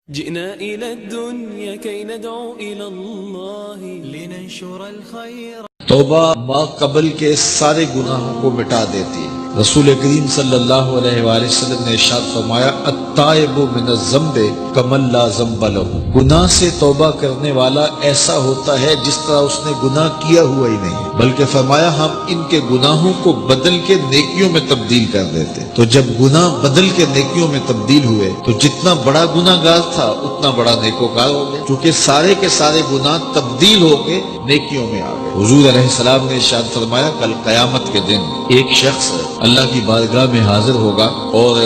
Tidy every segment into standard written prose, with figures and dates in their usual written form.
جئنا إلى الدنيا كي ندعو إلى الله لننشر الخير. توبہ ما قبل کے سارے گناہوں کو مٹا دیتی ہے۔ رسول کریم صلی اللہ علیہ وآلہ وسلم نے ارشاد فرمایا التائب من الذنب کمن لا ذنب لہ، گناہ سے توبہ کرنے والا ایسا ہوتا ہے جس طرح اس نے گناہ کیا ہوا ہی نہیں، بلکہ فرمایا ہم ان کے گناہوں کو بدل کے نیکیوں میں تبدیل کر دیتے۔ تو جب گناہ بدل کے نیکیوں میں تبدیل ہوئے تو جتنا بڑا گناہ گار تھا اتنا بڑا نیکوکار ہو گیا، کیونکہ سارے کے سارے گناہ تبدیل ہو کے نیکیوں میں آ گئے۔ حضور علیہ السلام نے ارشاد فرمایا کل قیامت کے دن ایک شخص اللہ کی بارگاہ میں حاضر ہوگا اور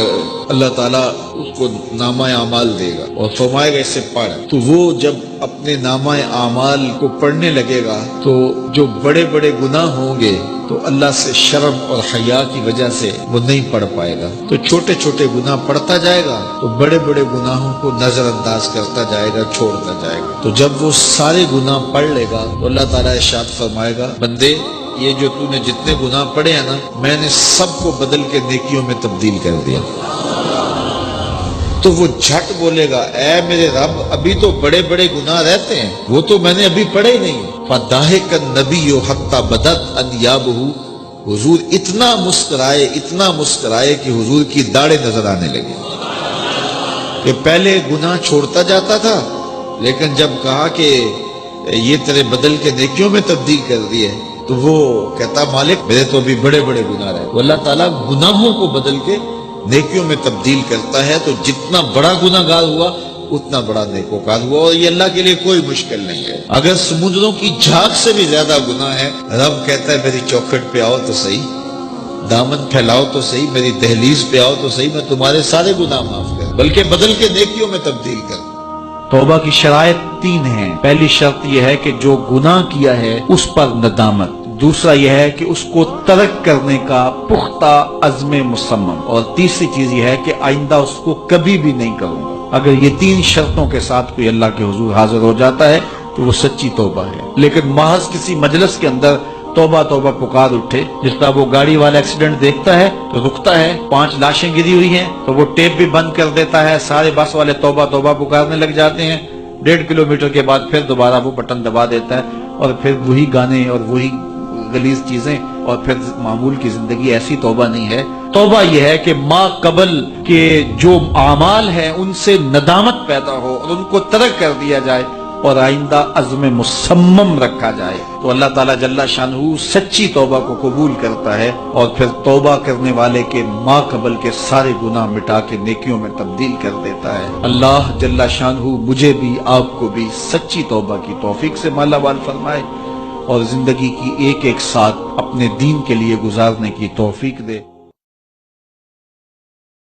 اللہ تعالیٰ اس کو نامہ اعمال دے گا اور فرمائے گا اسے پڑھ، تو وہ جب اپنے نامہ اعمال کو پڑھنے لگے گا تو جو بڑے بڑے گناہ ہوں گے تو اللہ سے شرم اور حیا کی وجہ سے وہ نہیں پڑھ پائے گا، تو چھوٹے چھوٹے گناہ پڑھتا جائے گا تو بڑے بڑے گناہوں کو نظر انداز کرتا جائے گا، چھوڑتا جائے گا۔ تو جب وہ سارے گناہ پڑھ لے گا تو اللہ تعالیٰ ارشاد فرمائے گا بندے یہ جو تو نے جتنے گناہ پڑھے ہیں نا میں نے سب کو بدل کے نیکیوں میں تبدیل کر دیا۔ تو وہ جھٹ بولے گا اے میرے رب ابھی تو بڑے بڑے گناہ رہتے ہیں، وہ تو میں نے ابھی پڑھے ہی نہیں۔ فَضَحِكَ النَّبِيُّ حَتَّى بَدَتْ أَنْيَابُهُ، حضور اتنا مسکرائے کہ حضور کی داڑھیں نظر آنے لگی کہ پہلے گناہ چھوڑتا جاتا تھا لیکن جب کہا کہ یہ تیرے بدل کے نیکیوں میں تبدیل کر دیے تو وہ کہتا مالک میرے تو ابھی بڑے بڑے گناہ رہے۔ اللہ تعالیٰ گناہوں کو بدل کے نیکیوں میں تبدیل کرتا ہے، تو جتنا بڑا گناہ گار ہوا اتنا بڑا نیکوکار ہوا، اور یہ اللہ کے لیے کوئی مشکل نہیں ہے۔ اگر سمندروں کی جھاگ سے بھی زیادہ گناہ ہے رب کہتا ہے میری چوکھٹ پہ آؤ تو صحیح، دامن پھیلاؤ تو صحیح، میری دہلیز پہ آؤ تو صحیح، میں تمہارے سارے گناہ معاف کر بلکہ بدل کے نیکیوں میں تبدیل کر۔ توبہ کی شرائط 3 ہیں۔ پہلی شرط یہ ہے کہ جو گناہ کیا ہے اس پر ندامت، دوسرا یہ ہے کہ اس کو ترک کرنے کا پختہ عزم مصمم، اور تیسری چیز یہ ہے کہ آئندہ اس کو کبھی بھی نہیں کروں گا۔ اگر یہ 3 شرطوں کے ساتھ کوئی اللہ کے حضور حاضر ہو جاتا ہے تو وہ سچی توبہ ہے۔ لیکن محض کسی مجلس کے اندر توبہ توبہ پکار اٹھے، جس طرح وہ گاڑی والا ایکسیڈنٹ دیکھتا ہے تو رکتا ہے، 5 لاشیں گری ہوئی ہیں تو وہ ٹیپ بھی بند کر دیتا ہے، سارے بس والے توبہ توبہ پکارنے لگ جاتے ہیں، 1.5 کلومیٹر کے بعد پھر دوبارہ وہ بٹن دبا دیتا ہے اور پھر وہی گانے اور وہی غلیظ چیزیں اور پھر معمول کی زندگی۔ ایسی توبہ نہیں ہے۔ توبہ یہ ہے کہ ما قبل کے جو اعمال ہیں ان سے ندامت پیدا ہو اور ان کو ترک کر دیا جائے اور آئندہ عزم مصمم رکھا جائے، تو اللہ تعالیٰ جل شانہ سچی توبہ کو قبول کرتا ہے اور پھر توبہ کرنے والے کے ما قبل کے سارے گناہ مٹا کے نیکیوں میں تبدیل کر دیتا ہے۔ اللہ جل شانہ مجھے بھی آپ کو بھی سچی توبہ کی توفیق سے مالا مال فرمائے اور زندگی کی ایک ایک ساتھ اپنے دین کے لیے گزارنے کی توفیق دے۔